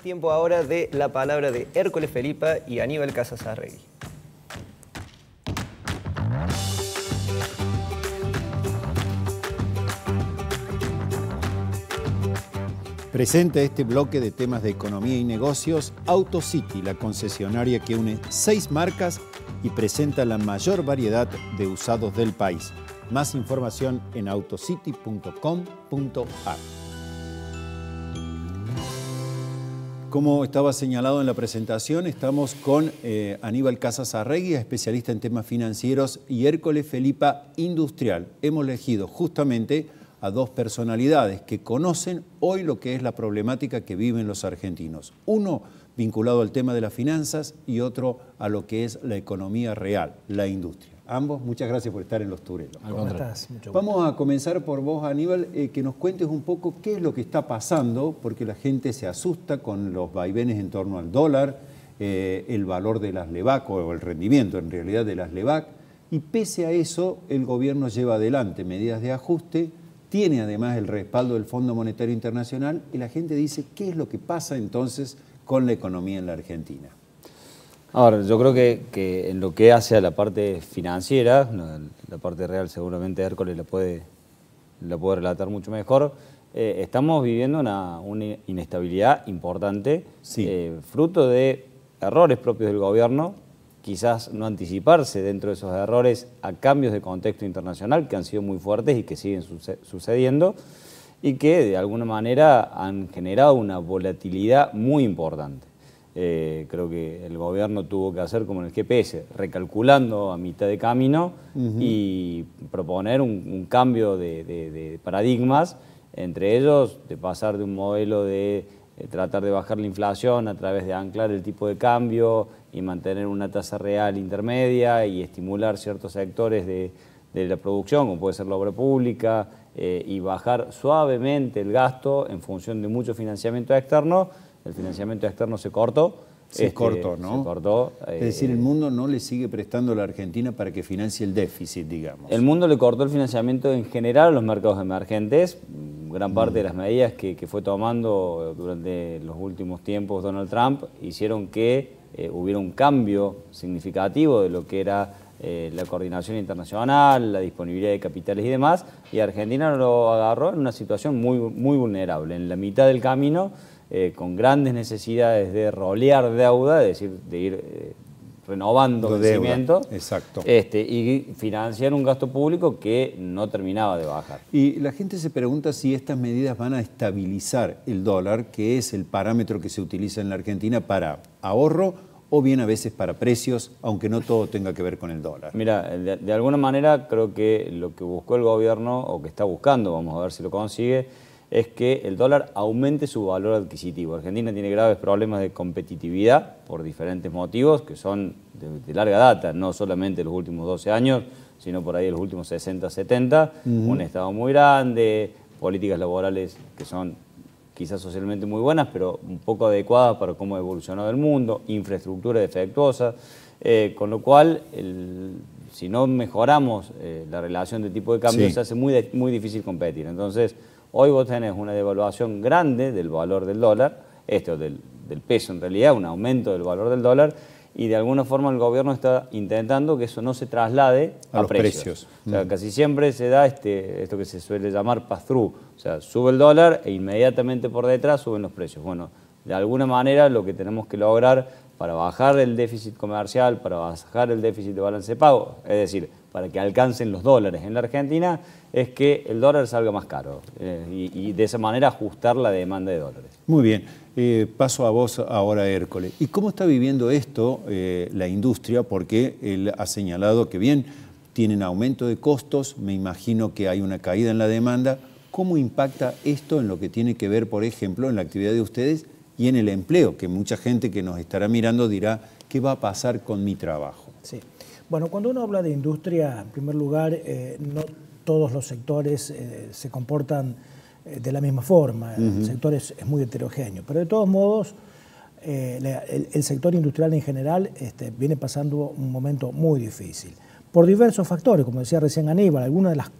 tiempo ahora de la palabra de Hércoles Felipa y Aníbal Casas Arregui. Presenta este bloque de temas de economía y negocios AutoCity, la concesionaria que une 6 marcas y presenta la mayor variedad de usados del país. Más información en autocity.com.ar. Como estaba señalado en la presentación, estamos con Aníbal Casas Arregui, especialista en temas financieros, y Hércoles Felipa, industrial. Hemos elegido justamente a dos personalidades que conocen hoy lo que es la problemática que viven los argentinos. Uno vinculado al tema de las finanzas y otro a lo que es la economía real, la industria. Ambos, muchas gracias por estar en Los Turelos. ¿Cómo estás? Mucho gusto. Vamos a comenzar por vos, Aníbal, que nos cuentes un poco qué es lo que está pasando, porque la gente se asusta con los vaivenes en torno al dólar, el valor de las LEVAC, o el rendimiento en realidad de las LEVAC, y pese a eso el gobierno lleva adelante medidas de ajuste, tiene además el respaldo del Fondo Monetario Internacional, y la gente dice, ¿qué es lo que pasa entonces con la economía en la Argentina? Ahora, yo creo que en lo que hace a la parte financiera, la parte real seguramente Hércoles la puede relatar mucho mejor, estamos viviendo una inestabilidad importante, sí, fruto de errores propios del gobierno, quizás no anticiparse dentro de esos errores a cambios de contexto internacional que han sido muy fuertes y que siguen sucediendo y que de alguna manera han generado una volatilidad muy importante. Creo que el gobierno tuvo que hacer como en el GPS, recalculando a mitad de camino y proponer un cambio de paradigmas, entre ellos de pasar de un modelo de tratar de bajar la inflación a través de anclar el tipo de cambio y mantener una tasa real intermedia y estimular ciertos sectores de la producción, como puede ser la obra pública, y bajar suavemente el gasto en función de mucho financiamiento externo. El financiamiento externo se cortó. Se cortó, ¿no? Se cortó. Es decir, el mundo no le sigue prestando a la Argentina para que financie el déficit, digamos. El mundo le cortó el financiamiento en general a los mercados emergentes. Gran parte de las medidas que fue tomando durante los últimos tiempos Donald Trump hicieron que hubiera un cambio significativo de lo que era la coordinación internacional, la disponibilidad de capitales y demás, y Argentina lo agarró en una situación muy vulnerable, en la mitad del camino, con grandes necesidades de rolear deuda, es decir, de ir renovando vencimiento, exacto, y financiar un gasto público que no terminaba de bajar. Y la gente se pregunta si estas medidas van a estabilizar el dólar, que es el parámetro que se utiliza en la Argentina para ahorro o bien a veces para precios, aunque no todo tenga que ver con el dólar. Mira, de alguna manera creo que lo que buscó el gobierno, o que está buscando, vamos a ver si lo consigue, es que el dólar aumente su valor adquisitivo. Argentina tiene graves problemas de competitividad por diferentes motivos que son de larga data, no solamente los últimos 12 años, sino por ahí los últimos 60, 70, un Estado muy grande, políticas laborales que son quizás socialmente muy buenas, pero un poco adecuadas para cómo ha evolucionado el mundo, infraestructura defectuosa, con lo cual, si no mejoramos la relación de tipo de cambio, se hace muy difícil competir. Entonces, hoy vos tenés una devaluación grande del valor del dólar, del peso en realidad, un aumento del valor del dólar, y de alguna forma el gobierno está intentando que eso no se traslade a los precios. O sea, casi siempre se da esto que se suele llamar pass-through, o sea, sube el dólar e inmediatamente por detrás suben los precios. Bueno, de alguna manera lo que tenemos que lograr para bajar el déficit comercial, para bajar el déficit de balance de pago, es decir, para que alcancen los dólares en la Argentina, es que el dólar salga más caro y de esa manera ajustar la demanda de dólares. Muy bien. Paso a vos ahora, Hércoles. ¿Y cómo está viviendo esto la industria? Porque él ha señalado que bien, tienen aumento de costos, me imagino que hay una caída en la demanda. ¿Cómo impacta esto en lo que tiene que ver, por ejemplo, en la actividad de ustedes y en el empleo? Que mucha gente que nos estará mirando dirá, ¿qué va a pasar con mi trabajo? Sí. Bueno, cuando uno habla de industria, en primer lugar, no todos los sectores se comportan de la misma forma. El sector es muy heterogéneo, pero de todos modos el sector industrial en general viene pasando un momento muy difícil por diversos factores, como decía recién Aníbal. Algunas de las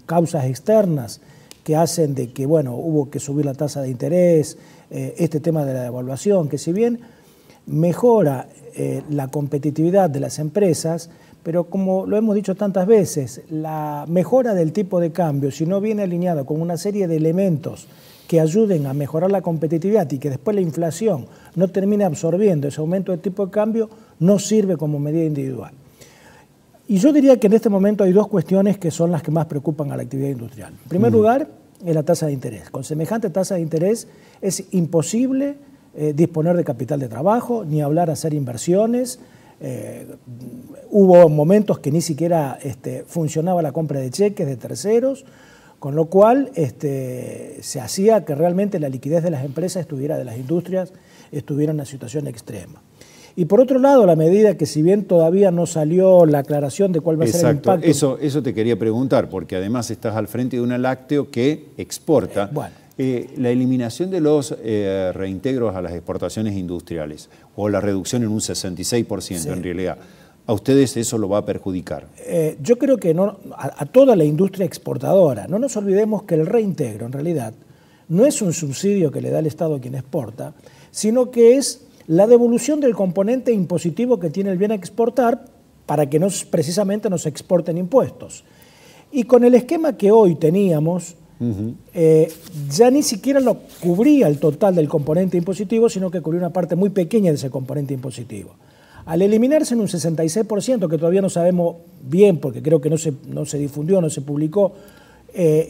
causas externas que hacen de que, bueno, hubo que subir la tasa de interés, este tema de la devaluación, que si bien mejora la competitividad de las empresas, pero como lo hemos dicho tantas veces, la mejora del tipo de cambio, si no viene alineada con una serie de elementos que ayuden a mejorar la competitividad y que después la inflación no termine absorbiendo ese aumento del tipo de cambio, no sirve como medida individual. Y yo diría que en este momento hay dos cuestiones que son las que más preocupan a la actividad industrial. En primer lugar, es la tasa de interés. Con semejante tasa de interés es imposible disponer de capital de trabajo, ni hablar hacer inversiones. Hubo momentos que ni siquiera funcionaba la compra de cheques de terceros, con lo cual se hacía que realmente la liquidez de las empresas de las industrias estuviera en una situación extrema. Y por otro lado, la medida que si bien todavía no salió la aclaración de cuál va a ser el impacto... Eso te quería preguntar, porque además estás al frente de una lácteo que exporta. La eliminación de los reintegros a las exportaciones industriales, o la reducción en un 66% en realidad, ¿a ustedes eso lo va a perjudicar? Yo creo que no, a toda la industria exportadora. No nos olvidemos que el reintegro, en realidad, no es un subsidio que le da el Estado a quien exporta, sino que es la devolución del componente impositivo que tiene el bien a exportar para que precisamente no se exporten impuestos. Y con el esquema que hoy teníamos, ya ni siquiera lo cubría el total del componente impositivo, sino que cubría una parte muy pequeña de ese componente impositivo. Al eliminarse en un 66%, que todavía no sabemos bien, porque creo que no se difundió, no se publicó,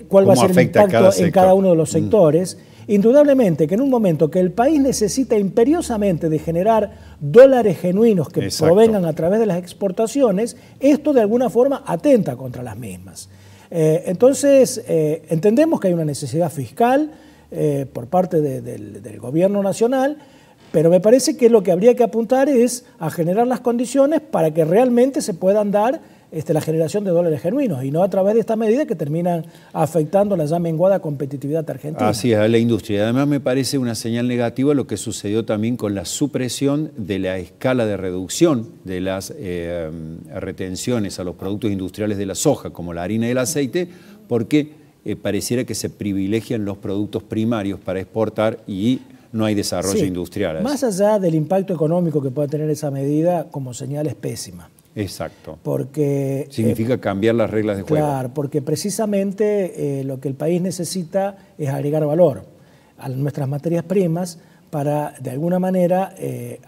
cuál va a ser el impacto en cada uno de los sectores, indudablemente que en un momento que el país necesita imperiosamente de generar dólares genuinos que provengan a través de las exportaciones, esto de alguna forma atenta contra las mismas. Entonces, entendemos que hay una necesidad fiscal por parte del gobierno nacional, pero me parece que lo que habría que apuntar es a generar las condiciones para que realmente se puedan dar la generación de dólares genuinos y no a través de esta medida que terminan afectando la ya menguada competitividad argentina. Así es, a la industria. Además me parece una señal negativa lo que sucedió también con la supresión de la escala de reducción de las retenciones a los productos industriales de la soja, como la harina y el aceite, porque pareciera que se privilegian los productos primarios para exportar y no hay desarrollo industrial. Más allá del impacto económico que pueda tener esa medida, como señal es pésima. Exacto. Porque significa cambiar las reglas de juego. Claro, porque precisamente lo que el país necesita es agregar valor a nuestras materias primas para, de alguna manera,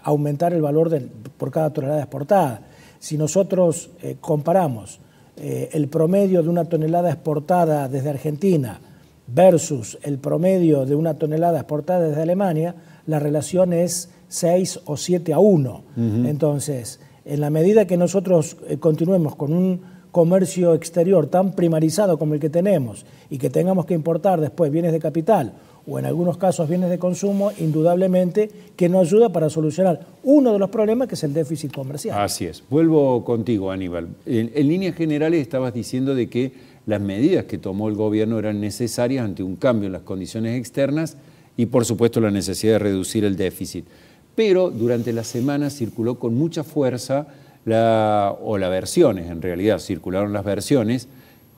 aumentar el valor por cada tonelada exportada. Si nosotros comparamos el promedio de una tonelada exportada desde Argentina versus el promedio de una tonelada exportada desde Alemania, la relación es 6 o 7 a 1. Entonces, en la medida que nosotros continuemos con un comercio exterior tan primarizado como el que tenemos y que tengamos que importar después bienes de capital o en algunos casos bienes de consumo, indudablemente que nos ayuda para solucionar uno de los problemas que es el déficit comercial. Así es. Vuelvo contigo, Aníbal. En líneas generales estabas diciendo de que las medidas que tomó el gobierno eran necesarias ante un cambio en las condiciones externas y por supuesto la necesidad de reducir el déficit. Pero durante la semana circuló con mucha fuerza, en realidad circularon las versiones,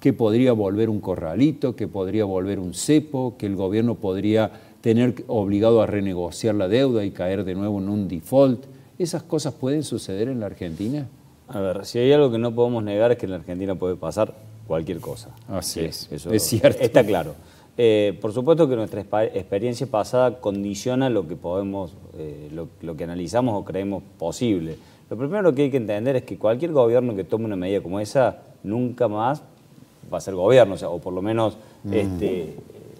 que podría volver un corralito, que podría volver un cepo, que el gobierno podría tener obligado a renegociar la deuda y caer de nuevo en un default. ¿Esas cosas pueden suceder en la Argentina? A ver, si hay algo que no podemos negar es que en la Argentina puede pasar cualquier cosa. Así es, eso es cierto. Está claro. Por supuesto que nuestra experiencia pasada condiciona lo que podemos, lo que analizamos o creemos posible. Lo primero que hay que entender es que cualquier gobierno que tome una medida como esa nunca más va a ser gobierno, o por lo menos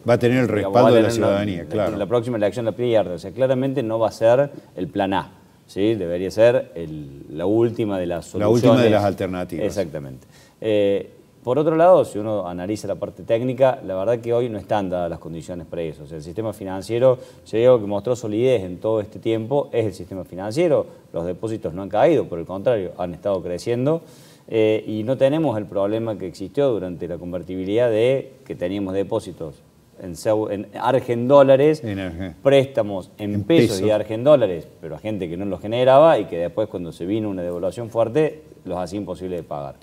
va a tener el respaldo de la ciudadanía, claro. En la próxima elección la pierde, o sea, claramente no va a ser el plan A, ¿sí? Debería ser la última de las soluciones. La última de las alternativas. Exactamente. Por otro lado, si uno analiza la parte técnica, la verdad que hoy no están dadas las condiciones para eso. O sea, el sistema financiero, si hay algo que mostró solidez en todo este tiempo, es el sistema financiero. Los depósitos no han caído, por el contrario, han estado creciendo. Y no tenemos el problema que existió durante la convertibilidad de que teníamos depósitos en argendólares, préstamos en pesos y argendólares, pero a gente que no los generaba y que después cuando se vino una devaluación fuerte los hacía imposible de pagar.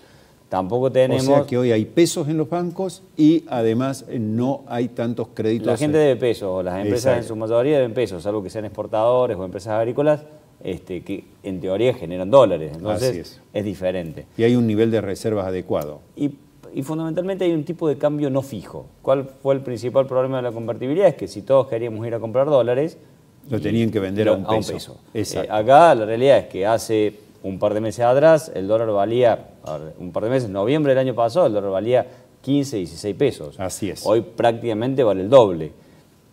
tampoco tenemos... O sea que hoy hay pesos en los bancos y además no hay tantos créditos. La gente debe pesos, o las empresas Exacto. en su mayoría deben pesos, salvo que sean exportadores o empresas agrícolas, que en teoría generan dólares, entonces Así es. diferente. Y hay un nivel de reservas adecuado. Y fundamentalmente hay un tipo de cambio no fijo. ¿Cuál fue el principal problema de la convertibilidad? Es que si todos queríamos ir a comprar dólares... Lo tenían que vender a un peso. Exacto. Acá la realidad es que hace un par de meses atrás el dólar valía, un par de meses, noviembre del año pasado, el dólar valía 15, 16 pesos. Así es. Hoy prácticamente vale el doble.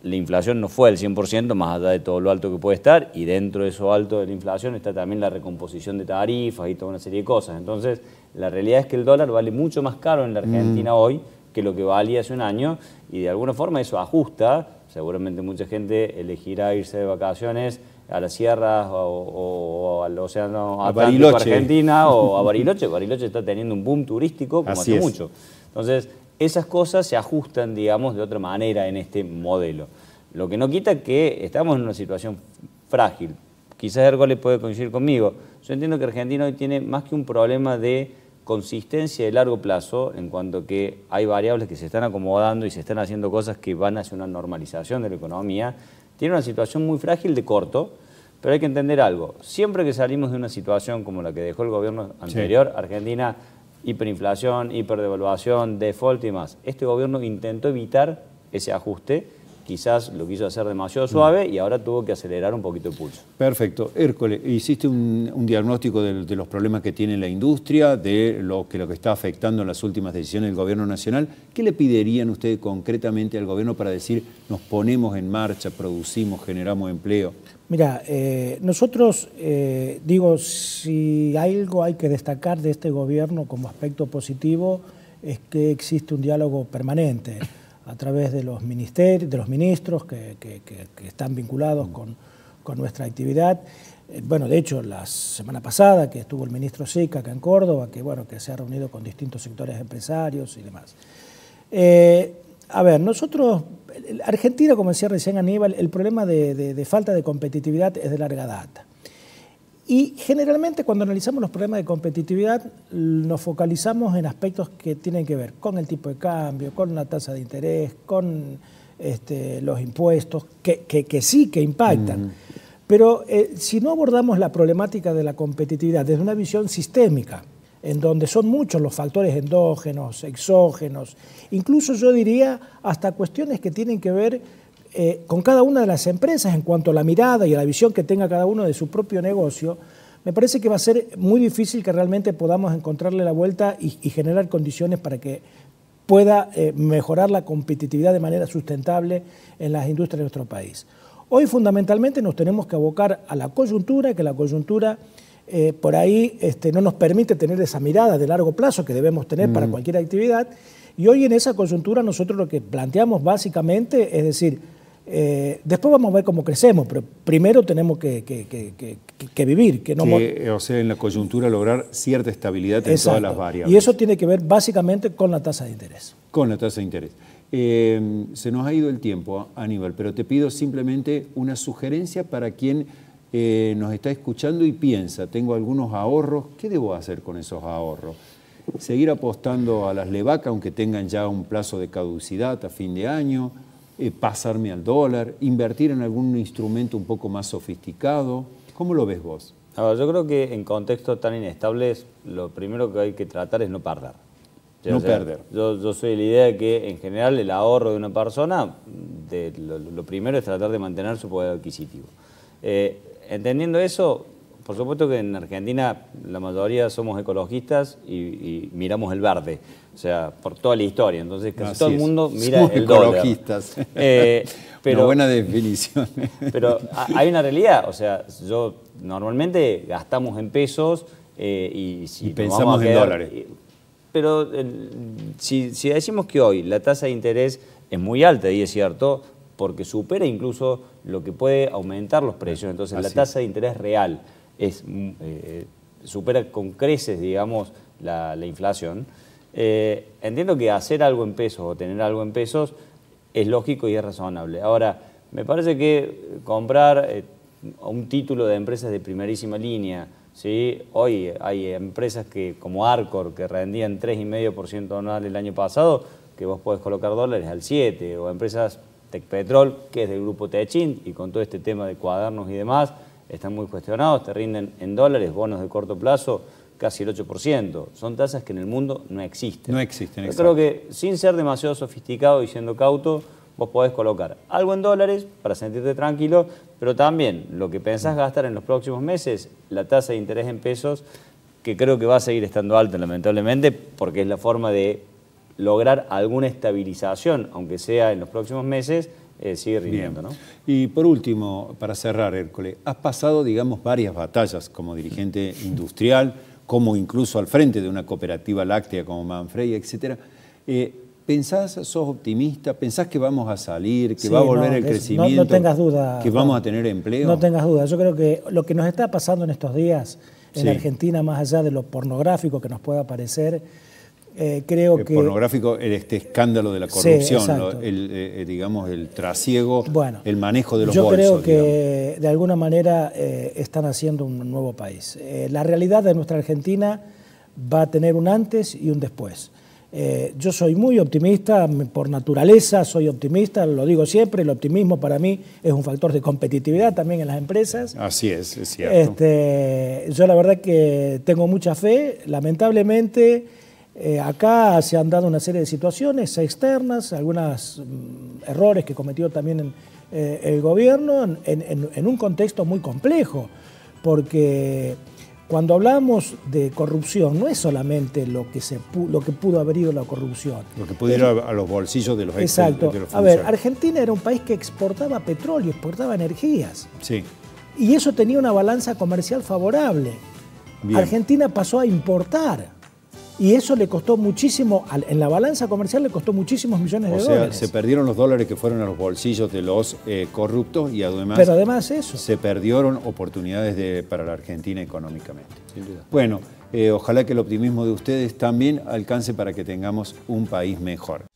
La inflación no fue del 100%, más allá de todo lo alto que puede estar, y dentro de eso alto de la inflación está también la recomposición de tarifas y toda una serie de cosas. Entonces, la realidad es que el dólar vale mucho más caro en la Argentina hoy que lo que valía hace un año, y de alguna forma eso ajusta. Seguramente mucha gente elegirá irse de vacaciones a las sierras o al océano Atlántico Argentina o a Bariloche. Bariloche está teniendo un boom turístico como hace mucho. Entonces, esas cosas se ajustan, digamos, de otra manera en este modelo. Lo que no quita que estamos en una situación frágil. Quizás Hércules puede coincidir conmigo. Yo entiendo que Argentina hoy tiene más que un problema de consistencia de largo plazo, en cuanto que hay variables que se están acomodando y se están haciendo cosas que van hacia una normalización de la economía. Tiene una situación muy frágil de corto, pero hay que entender algo. Siempre que salimos de una situación como la que dejó el gobierno anterior, sí, Argentina, hiperinflación, hiperdevaluación, default y más, este gobierno intentó evitar ese ajuste. Quizás lo quiso hacer demasiado suave y ahora tuvo que acelerar un poquito el pulso. Perfecto. Hércules, hiciste un diagnóstico de los problemas que tiene la industria, de lo que está afectando en las últimas decisiones del gobierno nacional. ¿Qué le pedirían ustedes concretamente al gobierno para decir nos ponemos en marcha, producimos, generamos empleo? Mira, nosotros, si algo hay que destacar de este gobierno como aspecto positivo es que existe un diálogo permanente a través de los ministerios, de los ministros que están vinculados con nuestra actividad. Bueno, de hecho, la semana pasada que estuvo el ministro Sica acá en Córdoba, que se ha reunido con distintos sectores empresarios y demás. A ver, nosotros, Argentina, como decía recién Aníbal, el problema de falta de competitividad es de larga data. Y generalmente cuando analizamos los problemas de competitividad nos focalizamos en aspectos que tienen que ver con el tipo de cambio, con la tasa de interés, con los impuestos, que sí que impactan. Pero si no abordamos la problemática de la competitividad desde una visión sistémica, en donde son muchos los factores endógenos, exógenos, incluso yo diría hasta cuestiones que tienen que ver con cada una de las empresas en cuanto a la mirada y a la visión que tenga cada uno de su propio negocio, me parece que va a ser muy difícil que realmente podamos encontrarle la vuelta y generar condiciones para que pueda mejorar la competitividad de manera sustentable en las industrias de nuestro país. Hoy fundamentalmente nos tenemos que abocar a la coyuntura, que la coyuntura por ahí no nos permite tener esa mirada de largo plazo que debemos tener para cualquier actividad, y hoy en esa coyuntura nosotros lo que planteamos básicamente es decir, después vamos a ver cómo crecemos, pero primero tenemos que vivir. O sea, en la coyuntura lograr cierta estabilidad en todas las variables. Y eso tiene que ver básicamente con la tasa de interés. Con la tasa de interés. Se nos ha ido el tiempo, Aníbal, pero te pido simplemente una sugerencia para quien nos está escuchando y piensa, tengo algunos ahorros, ¿qué debo hacer con esos ahorros? ¿Seguir apostando a las LEVAC, aunque tengan ya un plazo de caducidad a fin de año? ¿Pasarme al dólar? ¿Invertir en algún instrumento un poco más sofisticado? ¿Cómo lo ves vos? Yo creo que en contextos tan inestables, lo primero que hay que tratar es no perder. No perder. Yo soy de la idea de que en general el ahorro de una persona, lo primero es tratar de mantener su poder adquisitivo. Entendiendo eso, por supuesto que en Argentina la mayoría somos ecologistas y miramos el verde, o sea, por toda la historia. Entonces casi todo el mundo mira somos el dólar. Ecologistas. Pero, una buena definición. Pero hay una realidad, o sea, normalmente gastamos en pesos y pensamos en dólares. Pero si decimos que hoy la tasa de interés es muy alta, y es cierto, porque supera incluso lo que puede aumentar los precios, entonces la tasa de interés real supera con creces, digamos, la inflación. Entiendo que hacer algo en pesos o tener algo en pesos es lógico y es razonable. Ahora, me parece que comprar un título de empresas de primerísima línea ¿sí? Hoy hay empresas como Arcor, que rendían 3,5% anual el año pasado, que vos podés colocar dólares al 7%, o empresas Tecpetrol, que es del grupo Techint, y con todo este tema de cuadernos y demás, están muy cuestionados, te rinden en dólares, bonos de corto plazo, casi el 8%. Son tasas que en el mundo no existen. No existen, Yo exacto. creo que sin ser demasiado sofisticado y siendo cauto, vos podés colocar algo en dólares para sentirte tranquilo, pero también lo que pensás gastar en los próximos meses, la tasa de interés en pesos, que creo que va a seguir estando alta, lamentablemente, porque es la forma de lograr alguna estabilización, aunque sea en los próximos meses, sigue rindiendo, ¿no? Y por último, para cerrar, Hércules, has pasado, digamos, varias batallas como dirigente industrial, como incluso al frente de una cooperativa láctea como Manfrey, etcétera. ¿Pensás, sos optimista? ¿Pensás que vamos a salir, que Sí, va a volver no, el crecimiento? No tengas duda, ¿Que Juan. vamos a tener empleo? No tengas duda. Yo creo que lo que nos está pasando en estos días en Sí. Argentina, más allá de lo pornográfico que nos pueda parecer, creo que... Pornográfico, este escándalo de la corrupción, Sí, exacto. digamos, el trasiego, Bueno, el manejo de los yo bolsos. creo que digamos. de alguna manera están haciendo un nuevo país. La realidad de nuestra Argentina va a tener un antes y un después. Yo soy muy optimista, por naturaleza soy optimista, lo digo siempre, el optimismo para mí es un factor de competitividad también en las empresas. Así es cierto. Yo la verdad que tengo mucha fe, lamentablemente acá se han dado una serie de situaciones externas, algunos errores que cometió también el gobierno en un contexto muy complejo, porque cuando hablamos de corrupción no es solamente lo que pudo haber ido la corrupción. Lo que pudiera a los bolsillos de los Exacto. de los A ver, funcionarios. Argentina era un país que exportaba petróleo, exportaba energías. Sí. Y eso tenía una balanza comercial favorable. Bien. Argentina pasó a importar. Y eso le costó muchísimo, en la balanza comercial le costó muchísimos millones de O sea, dólares. se perdieron los dólares que fueron a los bolsillos de los corruptos y además, Pero además eso. se perdieron oportunidades para la Argentina económicamente. Sin duda. Bueno, ojalá que el optimismo de ustedes también alcance para que tengamos un país mejor.